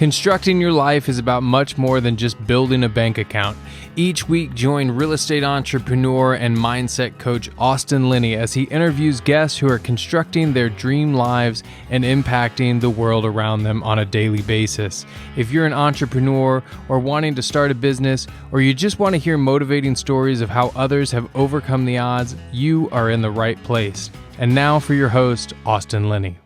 Constructing your life is about much more than just building a bank account. Each week, join real estate entrepreneur and mindset coach Austin Linney as he interviews guests who are constructing their dream lives and impacting the world around them on a daily basis. If you're an entrepreneur or wanting to start a business, or you just want to hear motivating stories of how others have overcome the odds, you are in the right place. And now for your host, Austin Linney.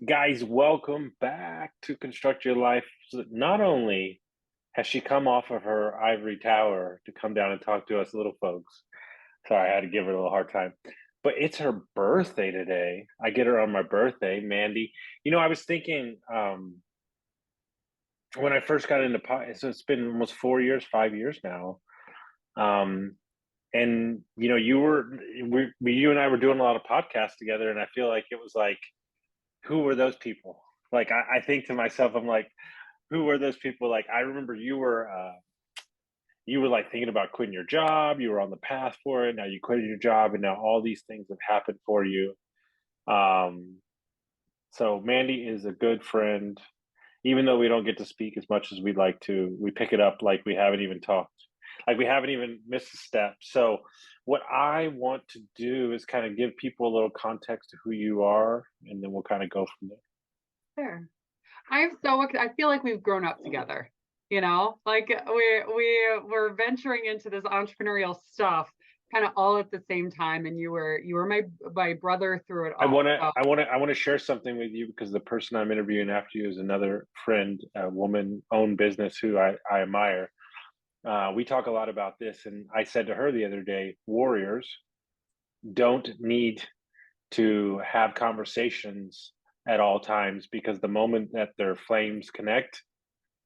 Guys, welcome back to Construct Your Life. So not only has she come off of her ivory tower to come down and talk to us little folks, sorry, I had to give her a little hard time, but it's her birthday today. I get her on my birthday, Mandy. You know, I was thinking when I first got into so it's been almost 5 years now. And you know, you and I were doing a lot of podcasts together, and I feel like it was like, who were those people? Like, I think to myself, I'm like, who were those people? Like, I remember you were like thinking about quitting your job. You were on the path for it. Now you quit your job, and now all these things have happened for you. So Mandy is a good friend, even though we don't get to speak as much as we'd like to. We pick it up like we haven't even talked, like we haven't even missed a step. So what I want to do is kind of give people a little context to who you are, and then we'll kind of go from there. Sure. I feel like we've grown up together, you know, like we're venturing into this entrepreneurial stuff kind of all at the same time. And you were my brother through it all. I want to share something with you, because the person I'm interviewing after you is another friend, a woman-owned business who I admire. We talk a lot about this, and I said to her the other day, warriors don't need to have conversations at all times, because the moment that their flames connect,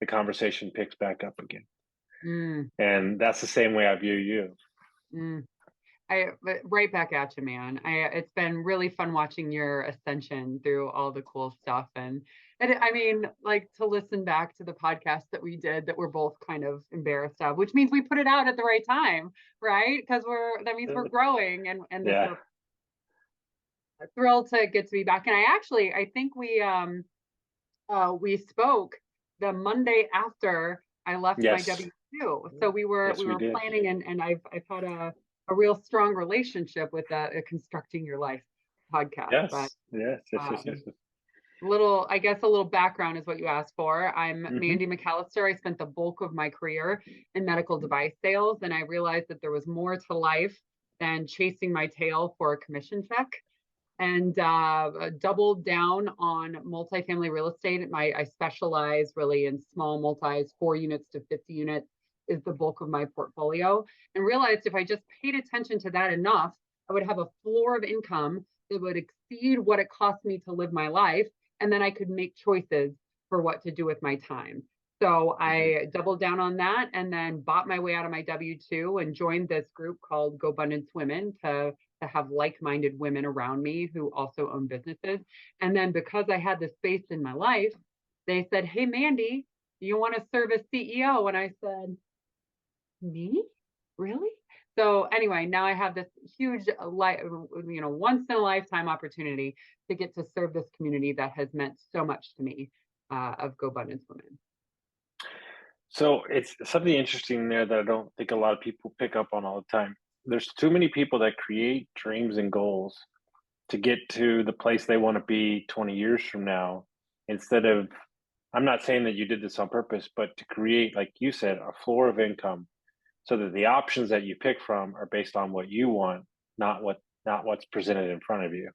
the conversation picks back up again. And that's the same way I view you. Right back at you, man. It's been really fun watching your ascension through all the cool stuff. And I mean, like, to listen back to the podcast that we did that we're both kind of embarrassed of, which means we put it out at the right time, right? Because that means we're growing, and yeah. We're thrilled to get to be back. And I think we spoke the Monday after I left my W-2. So we were planning, and I've had a real strong relationship with a Constructing Your Life podcast. Yes. But, yes. a little background is what you asked for. I'm Mandy McAllister. I spent the bulk of my career in medical device sales, and I realized that there was more to life than chasing my tail for a commission check, and doubled down on multifamily real estate. I specialize really in small multis, 4 units to 50 units is the bulk of my portfolio, and realized if I just paid attention to that enough, I would have a floor of income that would exceed what it cost me to live my life. And then I could make choices for what to do with my time. So I doubled down on that, and then bought my way out of my W-2 and joined this group called GoBundance Women to have like-minded women around me who also own businesses. And then because I had this space in my life, they said, "Hey, Mandy, do you want to serve as CEO?" And I said, "Me? Really?" So anyway, now I have this huge, once in a lifetime opportunity to get to serve this community that has meant so much to me, of GoBundance Women. So it's something interesting there that I don't think a lot of people pick up on all the time. There's too many people that create dreams and goals to get to the place they want to be 20 years from now, instead of, I'm not saying that you did this on purpose, but to create, like you said, a floor of income, so that the options that you pick from are based on what you want, not what's presented in front of you.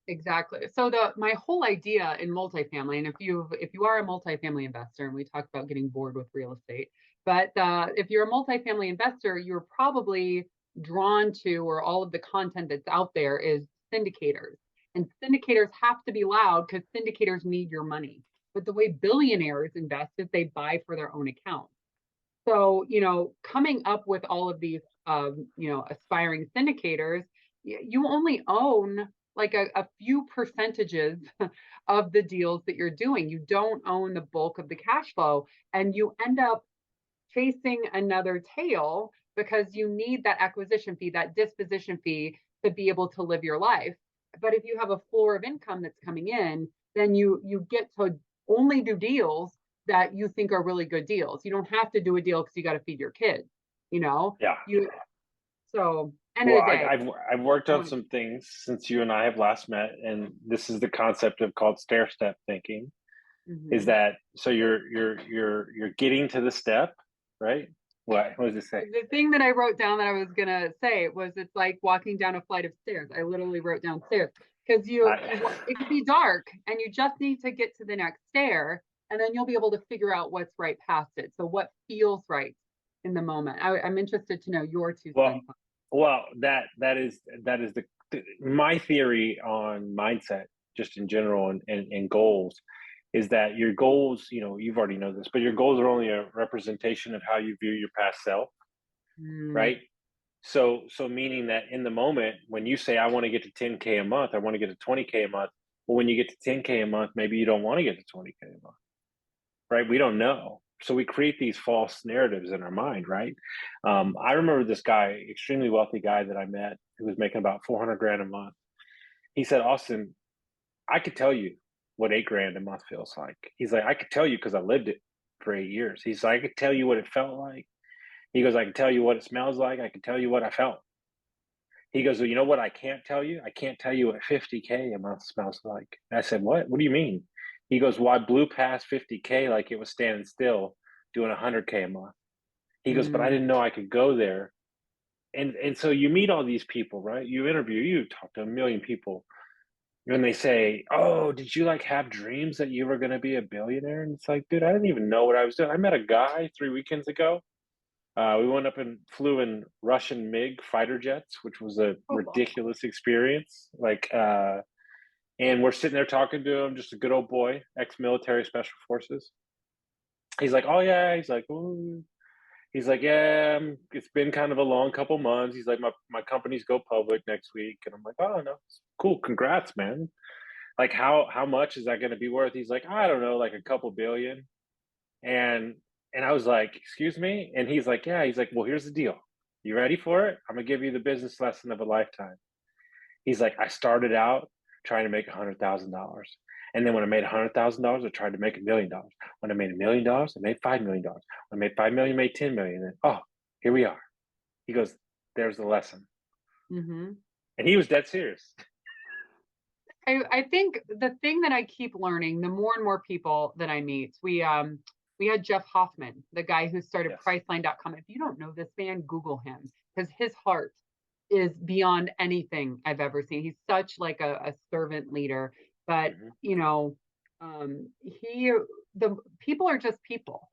Exactly. So my whole idea in multifamily, and if you are a multifamily investor, and we talked about getting bored with real estate, but if you're a multifamily investor, you're probably drawn to, or all of the content that's out there is syndicators. And syndicators have to be loud because syndicators need your money. But the way billionaires invest is they buy for their own account. So, coming up with all of these, aspiring syndicators, you only own like a few percentages of the deals that you're doing. You don't own the bulk of the cash flow, and you end up chasing another tail because you need that acquisition fee, that disposition fee, to be able to live your life. But if you have a floor of income that's coming in, then you get to only do deals that you think are really good deals. You don't have to do a deal because you got to feed your kids, you know? Yeah. So end of Well, the day. I've worked on some things since you and I have last met, and this is the concept of called stair-step thinking. Is that so? You're getting to the step, right? What does it say? The thing that I wrote down that I was gonna say was it's like walking down a flight of stairs. I literally wrote down stairs because it can be dark and you just need to get to the next stair, and then you'll be able to figure out what's right past it. So what feels right in the moment? I'm interested to know your two Well, cents. well, that is my theory on mindset, just in general, and goals, is that your goals, you've already know this, but your goals are only a representation of how you view your past self, right? So meaning that in the moment when you say I want to get to 10K a month, I want to get to 20K a month. Well, when you get to 10K a month, maybe you don't want to get to 20K a month, right? We don't know. So we create these false narratives in our mind, right? I remember this guy, extremely wealthy guy that I met, who was making about 400 grand a month. He said, Austin, I could tell you what 8 grand a month feels like. He's like, I could tell you because I lived it for 8 years. He's like, I could tell you what it felt like. He goes, I can tell you what it smells like. I can tell you what I felt. He goes, well, you know what I can't tell you? I can't tell you what 50K a month smells like. And I said, what? What do you mean? He goes, well, I blew past 50K like it was standing still doing 100K a month. He goes, but I didn't know I could go there. And so you meet all these people, right? You talk to a million people. And they say, oh, did you like have dreams that you were going to be a billionaire? And it's like, dude, I didn't even know what I was doing. I met a guy 3 weekends ago. We went up and flew in Russian MiG fighter jets, which was a ridiculous experience. And we're sitting there talking to him, just a good old boy, ex-military special forces. He's like, oh yeah. He's like, ooh. He's like, yeah, it's been kind of a long couple months. He's like, my companies go public next week. And I'm like, oh no, cool. Congrats, man. Like how much is that going to be worth? He's like, I don't know, like a couple billion. And I was like, excuse me? And he's like, yeah. He's like, well, here's the deal. You ready for it? I'm gonna give you the business lesson of a lifetime. He's like, I started out trying to make $100,000. And then when I made $100,000, I tried to make $1,000,000. When I made $1,000,000, I made $5 million. When I made 5 million, I made 10 million. And oh, here we are. He goes, there's the lesson. And he was dead serious. I think the thing that I keep learning, the more and more people that I meet, we had Jeff Hoffman, the guy who started Priceline.com. If you don't know this man, Google him because his heart is beyond anything I've ever seen. He's such like a servant leader, but the people are just people,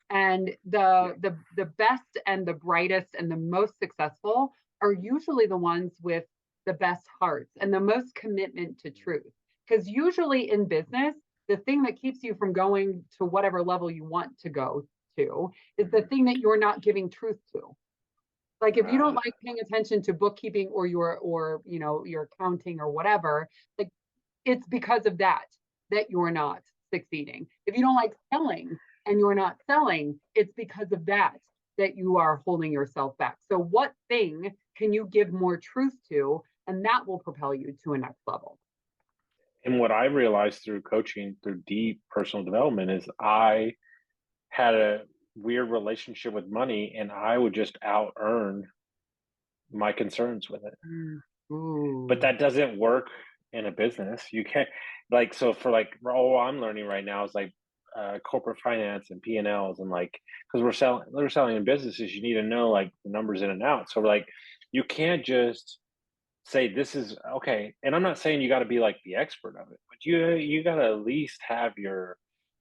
and the best and the brightest and the most successful are usually the ones with the best hearts and the most commitment to truth. Because usually in business, the thing that keeps you from going to whatever level you want to go to is the thing that you're not giving truth to. Like if you don't like paying attention to bookkeeping or your accounting or whatever, like it's because of that you're not succeeding. If you don't like selling and you're not selling, it's because of that you are holding yourself back. So what thing can you give more truth to? And that will propel you to a next level. And what I realized through coaching, through deep personal development, is I had a weird relationship with money, and I would just out earn my concerns with it. But that doesn't work in a business. You can't so for all I'm learning right now is corporate finance and P&Ls, and because we're selling in businesses, you need to know the numbers in and out. So you can't just say this is okay. And I'm not saying you got to be the expert of it, but you got to at least have your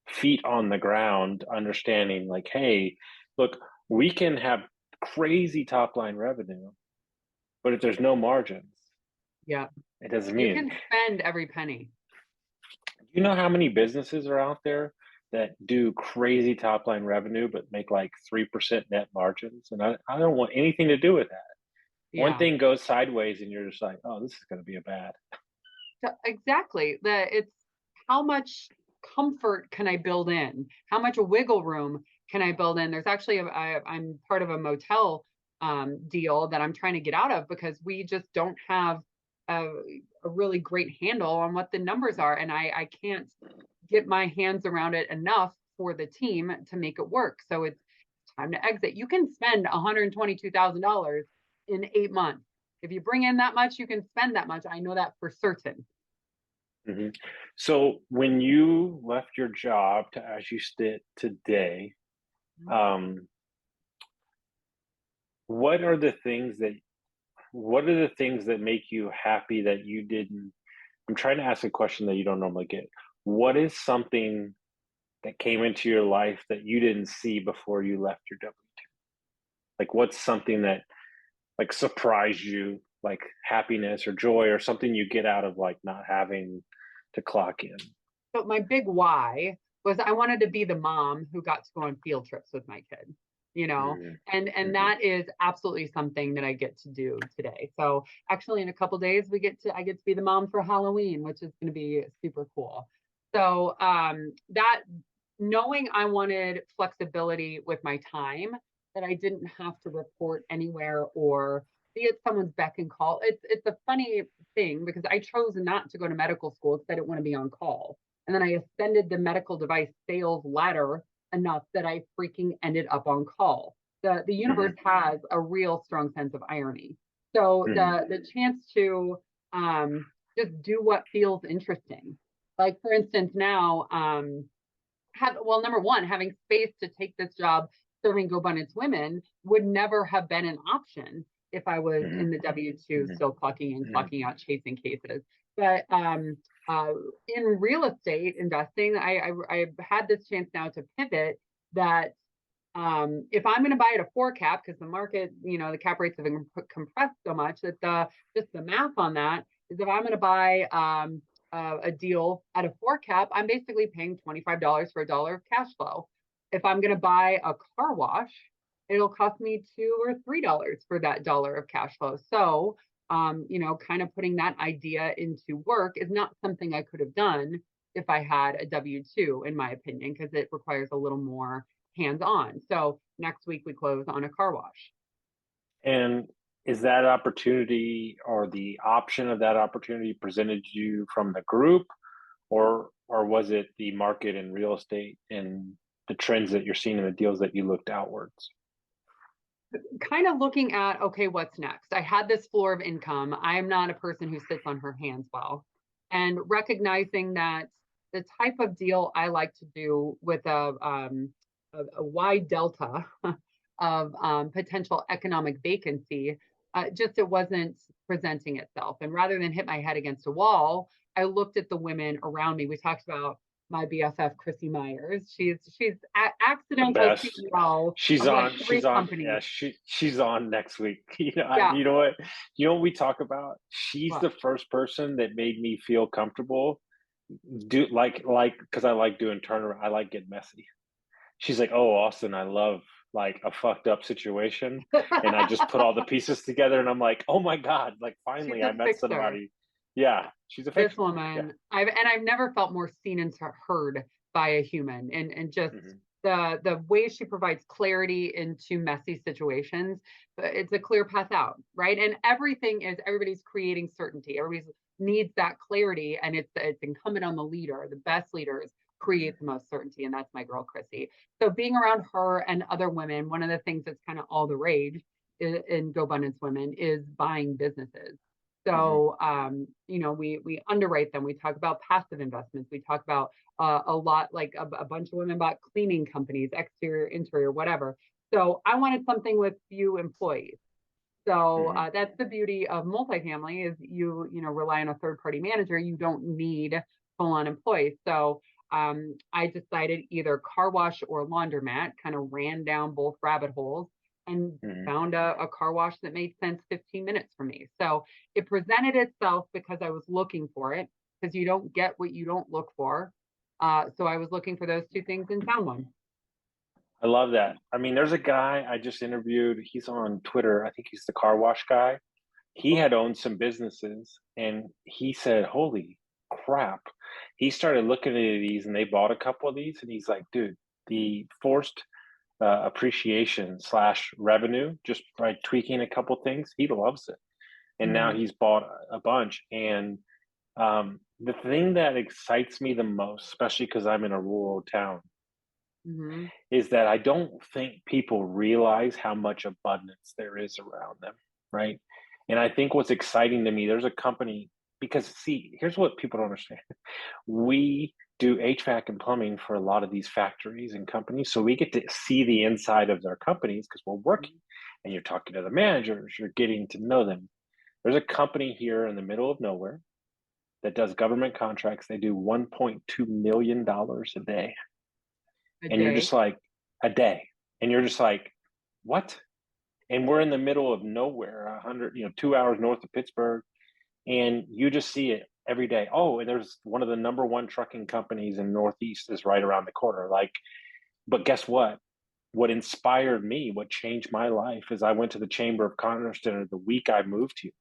feet on the ground, understanding hey, look, we can have crazy top line revenue, but if there's no margins, it doesn't mean you can spend every penny. You know how many businesses are out there that do crazy top line revenue but make 3% net margins? And I don't want anything to do with that. One thing goes sideways and you're just like, oh, this is going to be a bad. Exactly. It's how much comfort can I build in? How much wiggle room can I build in? There's actually I'm part of a motel deal that I'm trying to get out of because we just don't have a really great handle on what the numbers are, and I can't get my hands around it enough for the team to make it work. So it's time to exit. You can spend $122,000 in 8 months. If you bring in that much, you can spend that much. I know that for certain. Mm-hmm. So when you left your job to as you sit today, um, what are the things that make you happy that you didn't? I'm trying to ask a question that you don't normally get. What is something that came into your life that you didn't see before you left your W-2? Like, what's something that like surprised you, like happiness or joy or something you get out of like not having to clock in? So my big why was I wanted to be the mom who got to go on field trips with my kid, and Mm-hmm. that is absolutely something that I get to do today. So actually in a couple days I get to be the mom for Halloween, which is going to be super cool. So that knowing I wanted flexibility with my time, that I didn't have to report anywhere or be at someone's beck and call. It's a funny thing because I chose not to go to medical school because I didn't want to be on call. And then I ascended the medical device sales ladder enough that I freaking ended up on call. The universe has a real strong sense of irony. So the chance to just do what feels interesting. Like for instance, now number one, having space to take this job serving GoBundance Women would never have been an option if I was in the W-2 still clocking in, clocking out, chasing cases. But in real estate investing, I had this chance now to pivot that if I'm going to buy at a 4 cap, because the market, the cap rates have been compressed so much that just the math on that is if I'm going to buy a deal at a 4 cap, I'm basically paying $25 for $1 of cash flow. If I'm going to buy a car wash, it'll cost me $2 or $3 for that $1 of cash flow. So, kind of putting that idea into work is not something I could have done if I had a W-2, in my opinion, because it requires a little more hands-on. So next week we close on a car wash. And is that opportunity or the option of that opportunity presented you from the group, or was it the market and real estate and the trends that you're seeing in the deals that you looked outwards? Kind of looking at, okay, what's next? I had this floor of income. I'm not a person who sits on her hands well. And recognizing that the type of deal I like to do with a wide delta of potential economic vacancy, just it wasn't presenting itself. And rather than hit my head against a wall, I looked at the women around me. We talked about my BFF, Chrissy Myers. She's accidental CEO She's of like on. 3 companies. Yeah, she's on next week. Yeah. You know what? You know what we talk about? She's What? the first person that made me feel comfortable. Because I like doing turnaround. I like getting messy. She's like, "Oh, Austin, I love like a fucked up situation," and I just put all the pieces together, and I'm like, "Oh my god!" Like finally, She's I a met fixer. somebody. Yeah, she's a This fixer. Yeah. woman, I've never felt more seen and heard by a human, and just the way she provides clarity into messy situations. It's a clear path out, right? And everybody's creating certainty. Everybody needs that clarity, and it's incumbent on the leader. The best leaders create the most certainty, and that's my girl Chrissy. So being around her and other women, one of the things that's kind of all the rage in GoBundance Women is buying businesses. So, we underwrite them. We talk about passive investments. We talk about a lot, like a bunch of women bought cleaning companies, exterior, interior, whatever. So I wanted something with few employees. So that's the beauty of multifamily is you rely on a third party manager. You don't need full on employees. So I decided either car wash or laundromat, kind of ran down both rabbit holes and found a car wash that made sense 15 minutes for me. So it presented itself because I was looking for it, because you don't get what you don't look for. So I was looking for those 2 things and found one. I love that. I mean, there's a guy I just interviewed. He's on Twitter. I think he's the car wash guy. He had owned some businesses, and he said, "Holy crap!" He started looking at these, and they bought a couple of these, and he's like, "Dude, the forced appreciation / revenue just by tweaking a couple things, he loves it." And now he's bought a bunch, and the thing that excites me the most, especially because I'm in a rural town, Mm-hmm. is that I don't think people realize how much abundance there is around them, right? And I think what's exciting to me, there's a company, because see, here's what people don't understand. We do HVAC and plumbing for a lot of these factories and companies. So we get to see the inside of their companies because we're working and you're talking to the managers, you're getting to know them. There's a company here in the middle of nowhere that does government contracts. They do $1.2 million a day. A And you're day. just like, a day. And you're just like, what? And we're in the middle of nowhere, 2 hours north of Pittsburgh. And you just see it every day. Oh, and there's one of the number one trucking companies in Northeast is right around the corner. Like, but guess what? What inspired me, what changed my life is I went to the Chamber of Commerce dinner the week I moved here.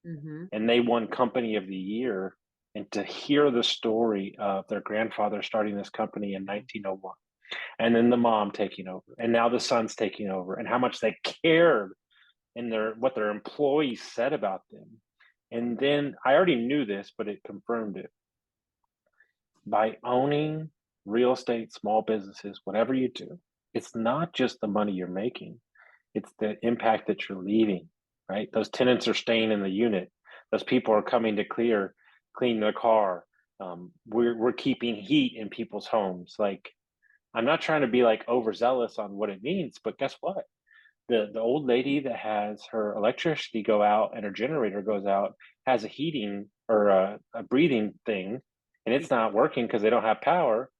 Mm-hmm. And they won Company of the Year. And to hear the story of their grandfather starting this company in 1901, and then the mom taking over, and now the son's taking over, and how much they cared and what their employees said about them. And then I already knew this, but it confirmed it. By owning real estate, small businesses, whatever you do, it's not just the money you're making, it's the impact that you're leaving, right? Those tenants are staying in the unit. Those people are coming to clean their car. We're keeping heat in people's homes. Like, I'm not trying to be like overzealous on what it means, but guess what? The old lady that has her electricity go out and her generator goes out has a heating or a breathing thing, and it's not working because they don't have power.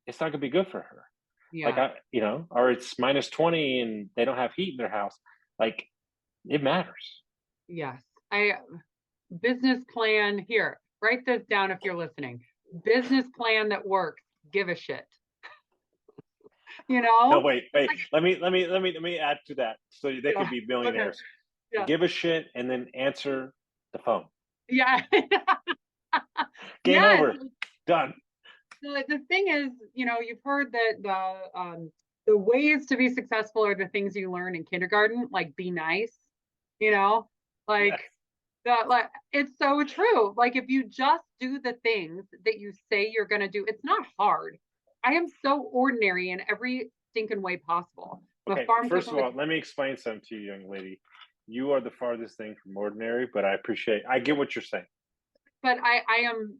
It's not going to be good for her. Like, Yeah. or it's minus 20 and they don't have heat in their house. Like, it matters. Yes. Business plan here. Write this down if you're listening. Business plan that works. Give a shit. No, wait. Like, Let me add to that so they yeah. could be Okay. millionaires. Yeah. Give a shit and then answer the phone. Yeah. Game Yes. over. Done. The thing is, you've heard that the ways to be successful are the things you learn in kindergarten, like be nice, like Yes. that. Like, it's so true. Like, if you just do the things that you say you're going to do, it's not hard. I am so ordinary in every stinking way possible. I'm a Okay, farm first cook. of all, let me explain something to you, young lady. You are the farthest thing from ordinary, but I get what you're saying. But I am.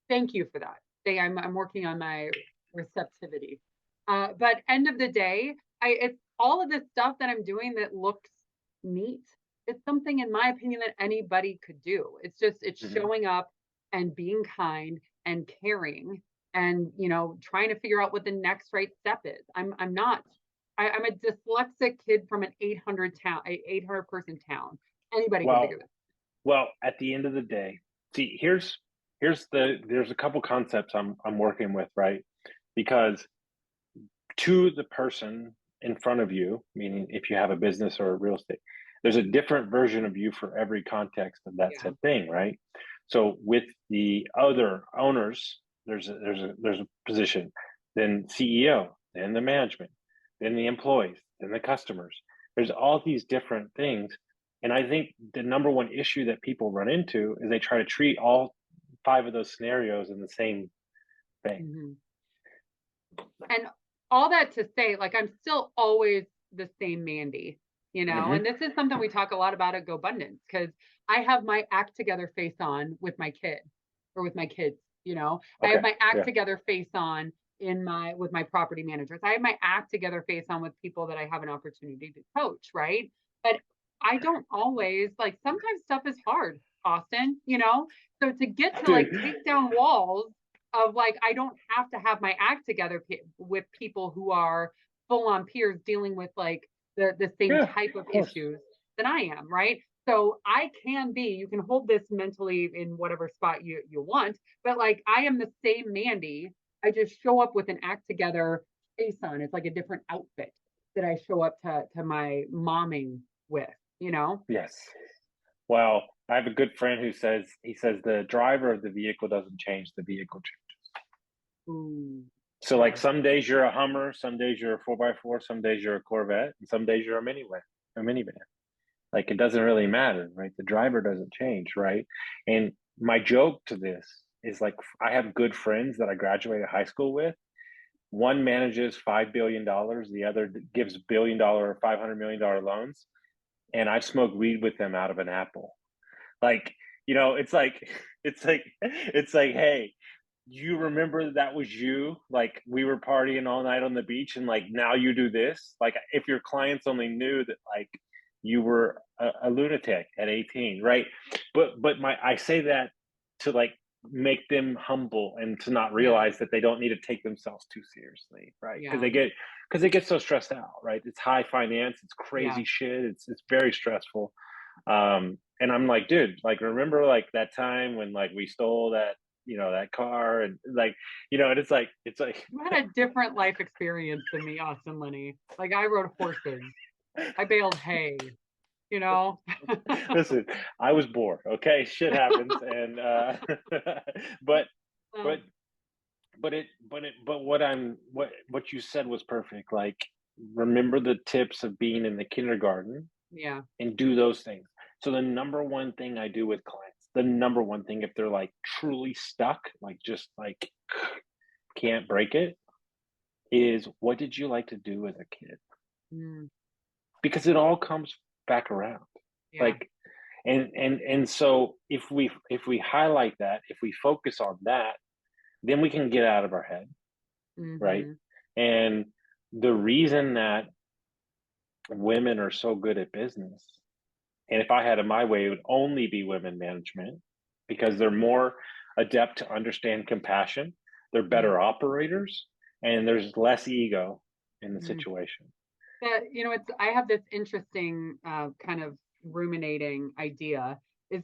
Thank you for that. I'm working on my receptivity. But end of the day, it's all of this stuff that I'm doing that looks neat. It's something, in my opinion, that anybody could do. It's Mhm. showing up and being kind and caring and trying to figure out what the next right step is. I'm not. I'm a dyslexic kid from an 800 person town. Anybody can figure Well, this. well, at the end of the day, see, there's a couple concepts I'm working with, right? Because to the person in front of you, meaning if you have a business or a real estate, there's a different version of you for every context of that Yeah. said thing, right? So with the other owners, there's a position, then CEO, then the management, then the employees, then the customers. There's all these different things. And I think the number one issue that people run into is they try to treat all five of those scenarios in the same thing. Mm-hmm. And all that to say, like, I'm still always the same Mandy, and Mm-hmm. this is something we talk a lot about at GoBundance, because I have my act together face on with my kid or with my kids, I have Okay. my act Yeah. together face on with my property managers. I have my act together face on with people that I have an opportunity to coach, right? But I don't always, like, sometimes stuff is hard, Austin, so to get to like Dude. take down walls of, like, I don't have to have my act together with people who are full on peers dealing with like the same Yeah, type of of course. issues than I am, right? So you can hold this mentally in whatever spot you want, but like, I am the same Mandy. I just show up with an act together face on. It's like a different outfit that I show up to my momming with. Yes. Well, I have a good friend who says the driver of the vehicle doesn't change, the vehicle changes. Ooh, So like yeah. some days you're a Hummer, some days you're a 4x4, some days you're a Corvette, and some days you're a minivan. Like, it doesn't really matter, right? The driver doesn't change, right? And my joke to this is like, I have good friends that I graduated high school with. One manages $5 billion, the other gives $1 billion or $500 million loans, and I've smoked weed with them out of an apple. Like, it's like, hey, you remember that was you? Like, we were partying all night on the beach, and like now you do this. Like, if your clients only knew that like you were a lunatic at 18, right? But I say that to like make them humble and to not realize that they don't need to take themselves too seriously, right? Because Yeah. they get so stressed out, right? It's high finance, it's Yeah. crazy shit, it's very stressful. And I'm like, dude, like, remember like that time when like we stole that, that car, and like, and it's like You had a different life experience than me, Austin Linney. Like, I rode horses. I baled hay, you know? listen, I was bored, okay? Shit happens. And but but Um, what you said was perfect. Like, remember the tips of being in the kindergarten yeah. and do those things. So the number one thing I do with clients, the number one thing, if they're like truly stuck, like just like can't break it, is what did you like to do as a kid? Mm, Because it all comes back around. yeah. Like, and so if we highlight that, if we focus on that, then we can get out of our head, right? Mm-hmm. And the reason that women are so good at business, and if I had it my way, it would only be women management, because they're more adept to understand compassion, they're better operators, and there's less ego in the Mm-hmm. situation. That, I have this interesting kind of ruminating idea is,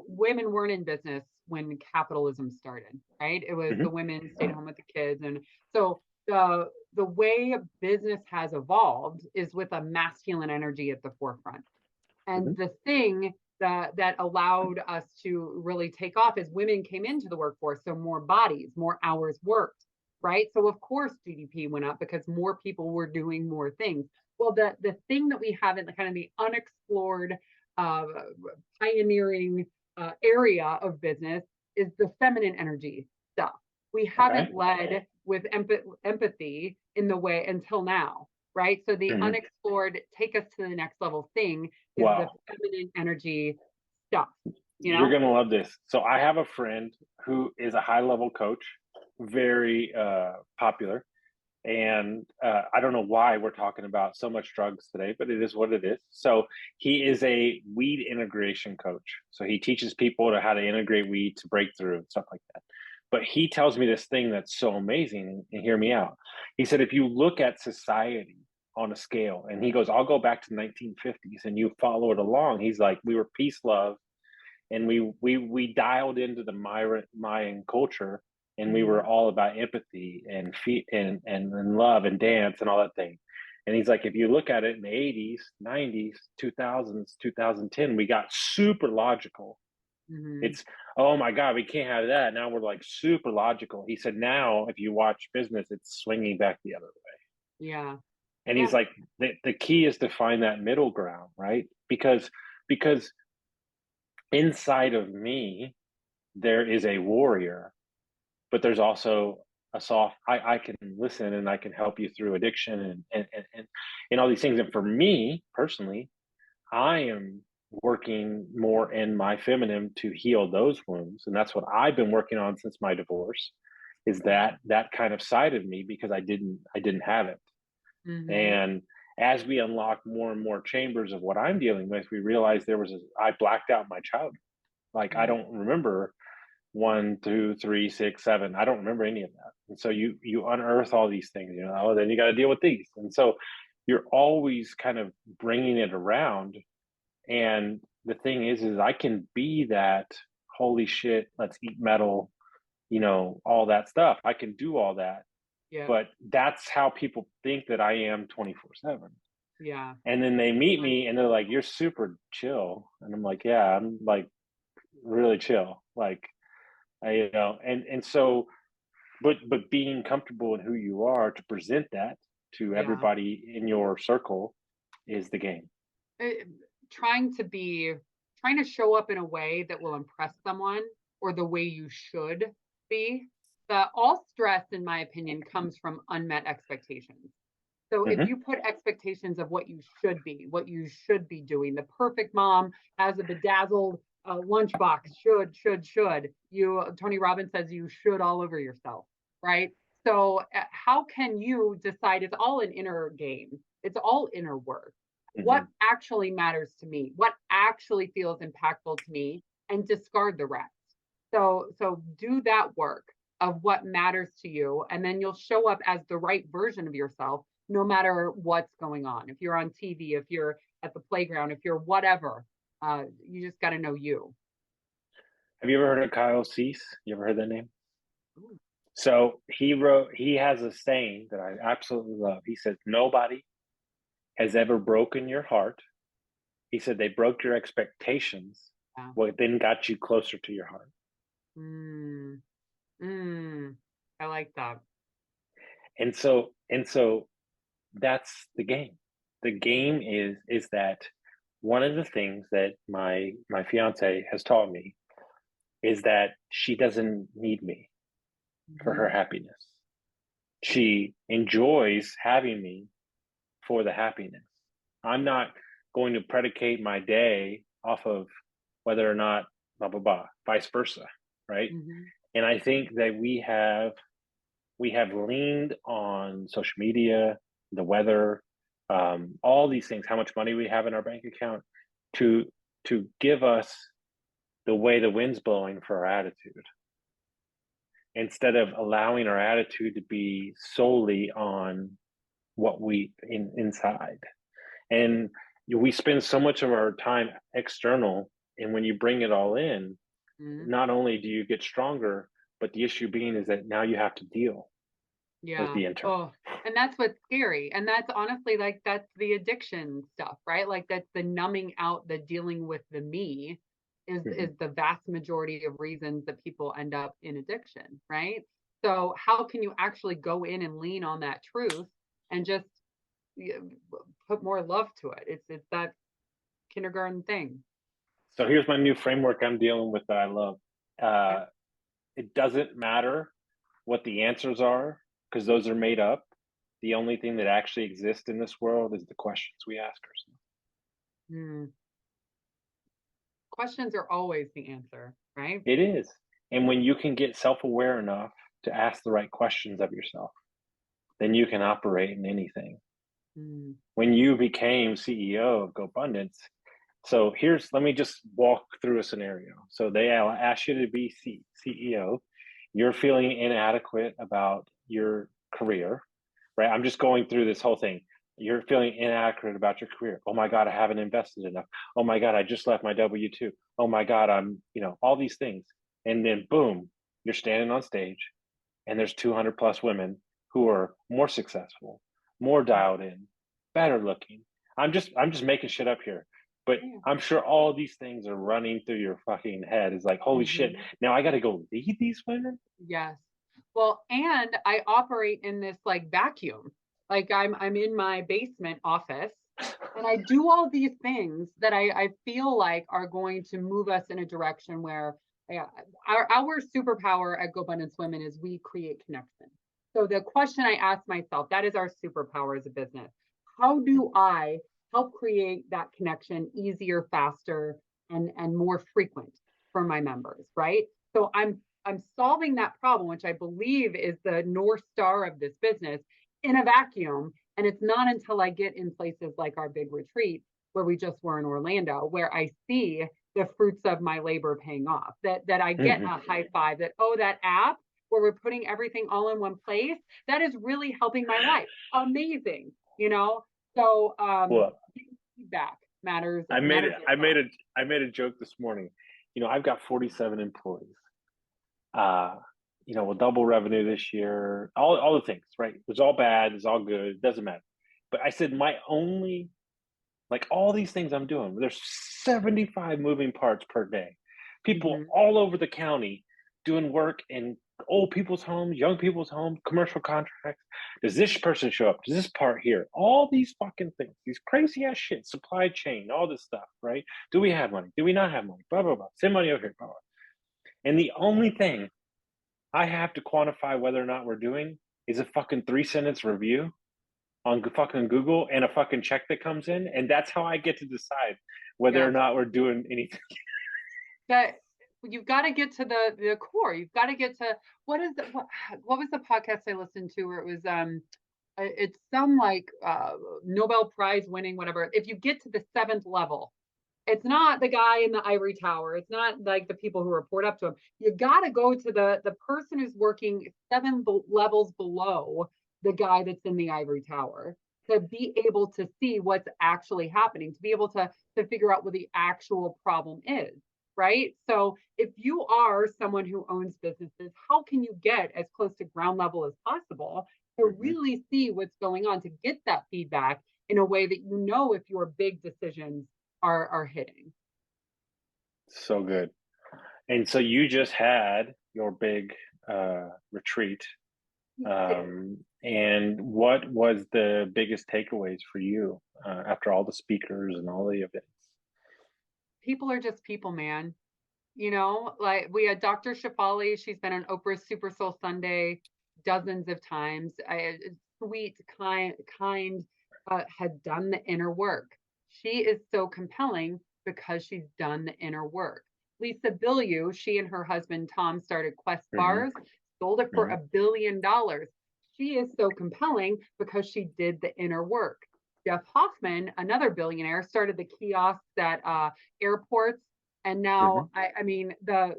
women weren't in business when capitalism started, right? It was the Mm-hmm. women stayed home with the kids. And so the way business has evolved is with a masculine energy at the forefront. Mm-hmm. And the thing that allowed us to really take off is women came into the workforce, so more bodies, more hours worked, right? So of course GDP went up because more people were doing more things. Well, the thing that we have in the kind of the unexplored, uh, pioneering area of business is the feminine energy stuff. We Okay. haven't led with empathy in the way until now, right? So the Mm-hmm. unexplored, take us to the next level thing is the Wow. feminine energy stuff, you You're know? gonna love this. So I have a friend who is a high level coach, very popular, and I don't know why we're talking about so much drugs today, but it is what it is. So he is a weed integration coach. So he teaches people to how to integrate weed to break through and stuff like that. But he tells me this thing that's so amazing, and hear me out. He said, if you look at society on a scale, and he goes, I'll go back to the 1950s, and you follow it along. He's like, we were peace, love, and we dialed into the Mayan culture, and we were all about empathy and feet and love and dance and all that thing. And he's like, if you look at it in the 80s, 90s, 2000s, 2010, we got super logical. Mm-hmm. It's, oh my God, we can't have that. Now we're like super logical. He said, now if you watch business, it's swinging back the other way. Yeah. And Yeah. he's like, the key is to find that middle ground, right? Because inside of me, there is a warrior, but there's also a soft, I can listen and I can help you through addiction and all these things. And for me personally, I am working more in my feminine to heal those wounds. And that's what I've been working on since my divorce, is that kind of side of me, because I didn't have it. Mm-hmm. And as we unlock more and more chambers of what I'm dealing with, we realize I blacked out my childhood. Like, I Mm-hmm. don't remember 1, 2, 3, 6, 7. I don't remember any of that. And so you unearth all these things, oh, then you got to deal with these. And so you're always kind of bringing it around. And the thing is I can be that, holy shit, let's eat metal, all that stuff. I can do all that. Yeah. But that's how people think that I am 24/7. Yeah. And then they meet me and they're like, you're super chill. And I'm like, yeah, I'm like really chill. Like, and so, but being comfortable in who you are to present that to Yeah. everybody in your circle is the game. Uh, trying to show up in a way that will impress someone or the way you should be. All stress, in my opinion, comes from unmet expectations. So if you put expectations of what you should be, what you should be doing, the perfect mom has a bedazzled lunchbox, should. Tony Robbins says you should all over yourself, right? So how can you decide? It's all an inner game. It's all inner work. What actually matters to me? What actually feels impactful to me? And discard the rest. So do that work of what matters to you, and then you'll show up as the right version of yourself no matter what's going on. If you're on TV, if you're at the playground, if you're whatever, you just got to know you. Have you ever heard of Kyle Cease? You ever heard that name? Ooh. So he has a saying that I absolutely love. He says, nobody has ever broken your heart. He said they broke your expectations. Yeah. What then got you closer to your heart. I like that. And so that's the game. The game is that one of the things that my fiance has taught me is that she doesn't need me for her happiness. She enjoys having me for the happiness. I'm not going to predicate my day off of whether or not blah blah blah, vice versa, right? And I think that we have leaned on social media, the weather, all these things, how much money we have in our bank account, to give us the way the wind's blowing for our attitude, instead of allowing our attitude to be solely on what we inside. And we spend so much of our time external, and when you bring it all in, not only do you get stronger, but the issue being is that now you have to deal with the internal. And that's what's scary. And that's honestly, like, that's the addiction stuff, right? Like, that's the numbing out, the dealing with the me is the vast majority of reasons that people end up in addiction, right? So how can you actually go in and lean on that truth and just put more love to it? It's that kindergarten thing. So here's my new framework I'm dealing with that I love. It doesn't matter what the answers are, because those are made up. The only thing that actually exists in this world is the questions we ask ourselves. Questions are always the answer, right? It is. And when you can get self-aware enough to ask the right questions of yourself, then you can operate in anything. When you became CEO of GoBundance, so let me just walk through a scenario. So they ask you to be CEO. You're feeling inadequate about your career, right? I'm just going through this whole thing. You're feeling inadequate about your career. Oh my God, I haven't invested enough. Oh my God, I just left my W-2. Oh my God, I'm, all these things. And then boom, you're standing on stage and there's 200 plus women who are more successful, more dialed in, better looking. I'm just making shit up here. But I'm sure all these things are running through your fucking head. It's like, holy shit, now I got to go lead these women? Yes. Well, and I operate in this like vacuum. Like I'm in my basement office and I do all these things that I feel like are going to move us in a direction where our superpower at GoBundance Women is we create connection. So the question I ask myself, that is our superpower as a business. How do I help create that connection easier, faster, and more frequent for my members, right? So I'm solving that problem, which I believe is the North Star of this business, in a vacuum. And it's not until I get in places like our big retreat, where we just were in Orlando, where I see the fruits of my labor paying off, that I get a high five, that, that app where we're putting everything all in one place, that is really helping my life. Amazing, So feedback matters. I made a joke this morning. I've got 47 employees. We'll double revenue this year. All the things, right? It's all bad. It's all good. It doesn't matter. But I said my only, like, all these things I'm doing, there's 75 moving parts per day. People all over the county doing work in old people's homes, young people's homes, commercial contracts. Does this person show up? Does this part here? All these fucking things, these crazy ass shit, supply chain, all this stuff, right? Do we have money? Do we not have money? Blah, blah, blah. Send money over here, blah, blah. And the only thing I have to quantify whether or not we're doing is a fucking 3 sentence review on fucking Google and a fucking check that comes in. And that's how I get to decide whether or Yes. not we're doing anything. That you've got to get to the core. You've got to get to what was the podcast I listened to where it was it's some like Nobel Prize winning whatever. If you get to the seventh level, it's not the guy in the ivory tower. It's not like the people who report up to him. You got to go to the person who's working levels below the guy that's in the ivory tower to be able to see what's actually happening, to be able to figure out what the actual problem is, right? So if you are someone who owns businesses, how can you get as close to ground level as possible to really see what's going on, to get that feedback in a way that you know if your big decisions are hitting. So good. And so you just had your big retreat. And what was the biggest takeaways for you after all the speakers and all the events? People are just people, man. You know, like we had Dr. Shafali. She's been on Oprah's Super Soul Sunday dozens of times. Sweet, kind, had done the inner work. She is so compelling because she's done the inner work. Lisa Bilyeu, she and her husband Tom started Quest Bars, sold it for $1 billion. She is so compelling because she did the inner work. Jeff Hoffman, another billionaire, started the kiosks at airports. And now, I mean,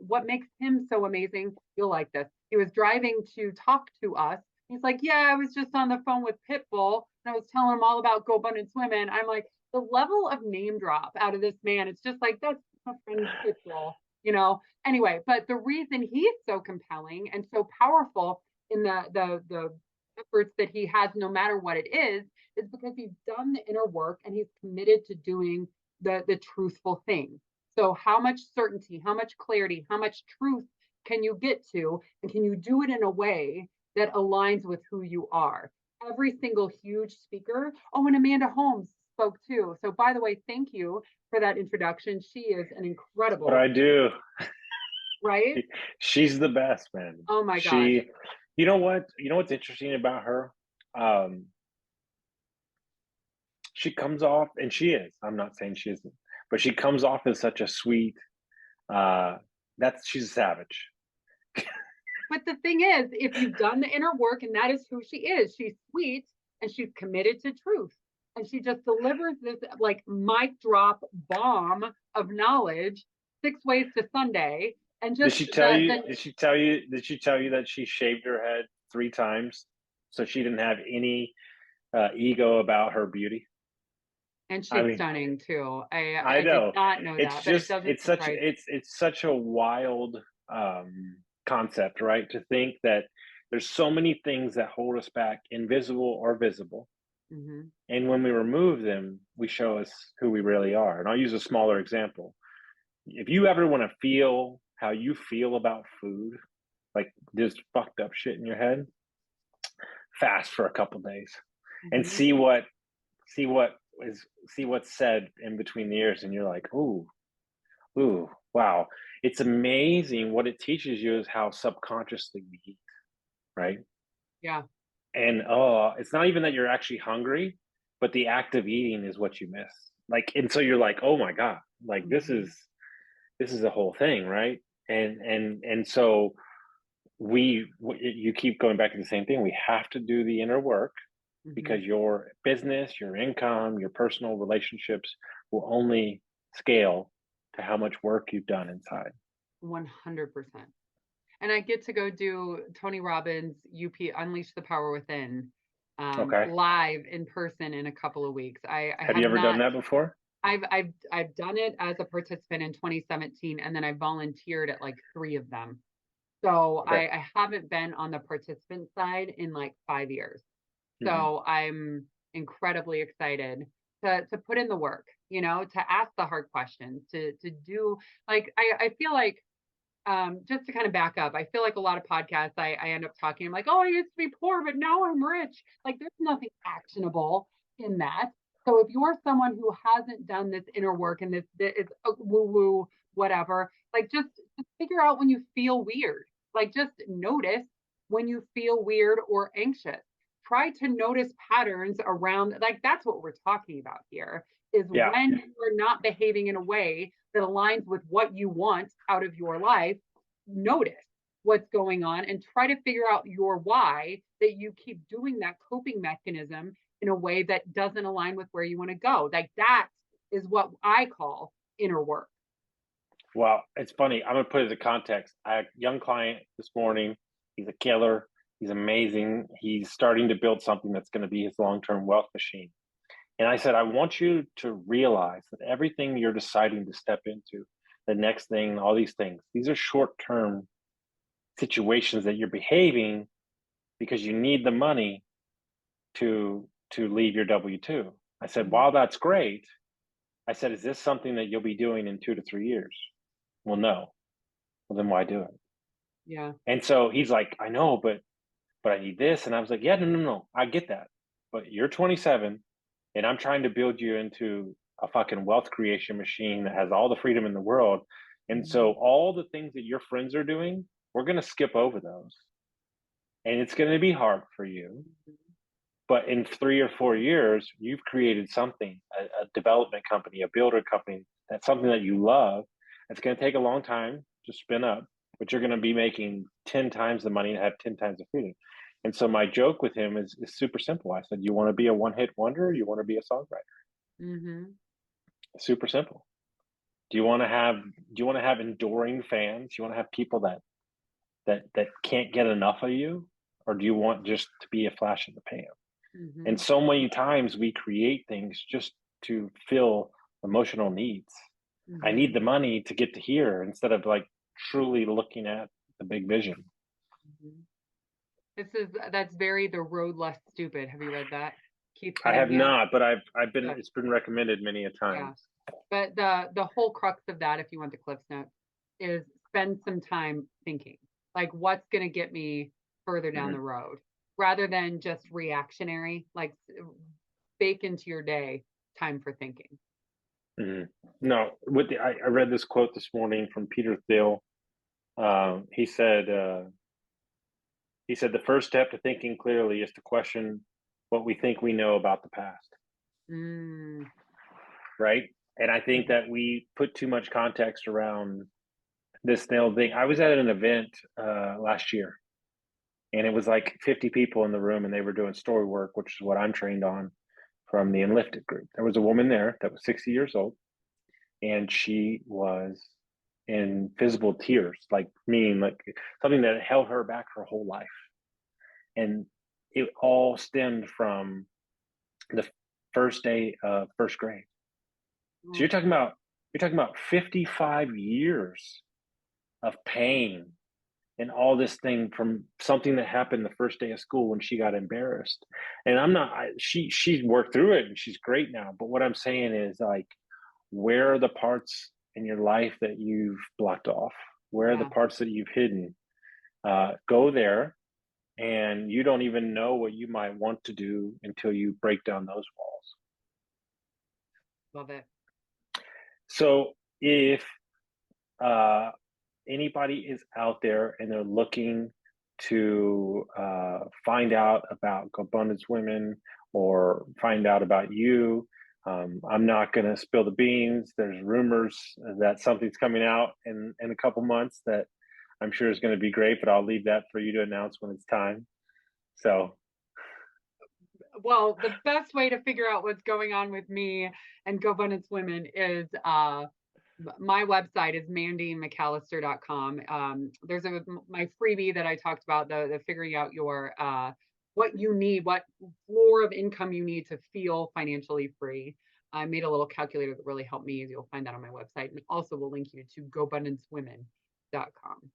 what makes him so amazing, you'll like this. He was driving to talk to us. He's like, yeah, I was just on the phone with Pitbull and I was telling him all about GoBundance Women. I'm like, the level of name drop out of this man, it's just like, that's my friend Pitbull, you know? Anyway, but the reason he's so compelling and so powerful in the efforts that he has, no matter what it is because he's done the inner work and he's committed to doing the truthful thing. So how much certainty, how much clarity, how much truth can you get to, and can you do it in a way that aligns with who you are? Every single huge speaker. Oh, and Amanda Holmes spoke too. So by the way, thank you for that introduction. She is an incredible. What I do. Right? She's the best, man. Oh my gosh. You know what's interesting about her? She comes off, and she is. I'm not saying she isn't, but she comes off as such a sweet. She's a savage. But the thing is, if you've done the inner work, and that is who she is, she's sweet and she's committed to truth, and she just delivers this like mic drop bomb of knowledge 6 ways to Sunday. And just Did she tell you that she shaved her head 3 times so she didn't have any ego about her beauty? And she's stunning too. I know. Did not know it's that. Just it's such a wild concept, right? To think that there's so many things that hold us back, invisible or visible. And when we remove them, we show us who we really are. And I'll use a smaller example. If you ever want to feel how you feel about food, like this fucked up shit in your head, fast for a couple days and see what's said in between the ears, and you're like, ooh, wow. It's amazing what it teaches you is how subconsciously we eat, right? Yeah. And it's not even that you're actually hungry, but the act of eating is what you miss. Like, and so you're like, oh my God, like this is a whole thing, right? And so you keep going back to the same thing. We have to do the inner work because your business, your income, your personal relationships will only scale to how much work you've done inside. 100%. And I get to go do Tony Robbins' Unleash the Power Within live in person in a couple of weeks. Have you ever done that before? I've done it as a participant in 2017, and then I volunteered at like 3 of them. So I haven't been on the participant side in like 5 years. So I'm incredibly excited to put in the work, you know, to ask the hard questions, to do like I feel like just to kind of back up, I feel like a lot of podcasts I end up talking, I'm like, oh, I used to be poor, but now I'm rich. Like there's nothing actionable in that. So if you're someone who hasn't done this inner work and this is woo-woo whatever. Like just figure out when you feel weird. Like just notice when you feel weird or anxious. Try to notice patterns around, like that's what we're talking about here, is Yeah. when you're not behaving in a way that aligns with what you want out of your life. Notice what's going on and try to figure out your why, that you keep doing that coping mechanism in a way that doesn't align with where you want to go. Like that is what I call inner work. Well, it's funny. I'm going to put it into context. I had a young client this morning. He's a killer. He's amazing. He's starting to build something that's going to be his long-term wealth machine. And I said, I want you to realize that everything you're deciding to step into, the next thing, all these things, these are short-term situations that you're behaving because you need the money to leave your W-2. I said, while that's great, I said, is this something that you'll be doing in 2 to 3 years? Well, no. Well, then why do it? Yeah. And so he's like, I know, but I need this. And I was like, yeah, no. I get that. But you're 27 and I'm trying to build you into a fucking wealth creation machine that has all the freedom in the world. And so all the things that your friends are doing, we're going to skip over those. And it's going to be hard for you. But in 3 or 4 years, you've created something, a development company, a builder company, that's something that you love. It's going to take a long time to spin up, but you're going to be making 10 times the money and have 10 times the freedom. And so my joke with him is super simple. I said, you want to be a one-hit wonder or you want to be a songwriter? Mm-hmm. Super simple. Do you want to have enduring fans? Do you want to have people that can't get enough of you? Or do you want just to be a flash in the pan? Mm-hmm. And so many times we create things just to fill emotional needs. I need the money to get to here instead of like truly looking at the big vision. That's very The Road Less Stupid. Have you read that? Keith I have Cunningham? not, but it's been recommended many a time. Yeah. But the whole crux of that, if you want the Cliff's Notes, is spend some time thinking. Like what's going to get me further down the road, rather than just reactionary. Like bake into your day time for thinking. No, I read this quote this morning from Peter Thiel. He said the first step to thinking clearly is to question what we think we know about the past. Right? And I think that we put too much context around this thing. I was at an event last year, and it was like 50 people in the room, and they were doing story work, which is what I'm trained on from the Enlifted group. There was a woman there that was 60 years old, and she was in visible tears, like meaning like something that held her back her whole life. And it all stemmed from the first day of first grade. So you're talking about 55 years of pain and all this thing from something that happened the first day of school when she got embarrassed. And she's worked through it and she's great now. But what I'm saying is, like, where are the parts in your life that you've blocked off? Where are the parts that you've hidden? Go there, and you don't even know what you might want to do until you break down those walls. Love it. So if anybody is out there and they're looking to find out about GoBundance Women or find out about you, I'm not going to spill the beans. There's rumors that something's coming out in a couple months that I'm sure is going to be great, but I'll leave that for you to announce when it's time. So, well, the best way to figure out what's going on with me and GoBundance Women is my website is mandymcallister.com. There's my freebie that I talked about, the figuring out your what you need, what floor of income you need to feel financially free. I made a little calculator that really helped me. You'll find that on my website, and also we'll link you to GoBundanceWomen.com.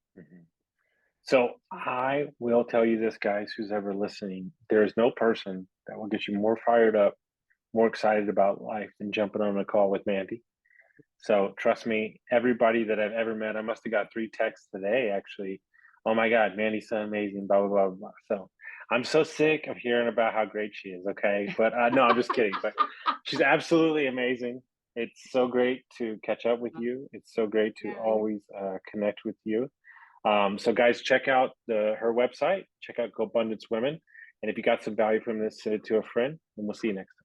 So I will tell you this, guys, who's ever listening, there is no person that will get you more fired up, more excited about life than jumping on a call with Mandy. So trust me, everybody that I've ever met, I must have got 3 texts today, actually. Oh my God, Mandy's so amazing, blah, blah, blah, blah. So I'm so sick of hearing about how great she is, okay? But no, I'm just kidding. But she's absolutely amazing. It's so great to catch up with you. It's so great to Yeah. always connect with you. So guys, check out her website, check out GoBundance Women. And if you got some value from this, send it to a friend, and we'll see you next time.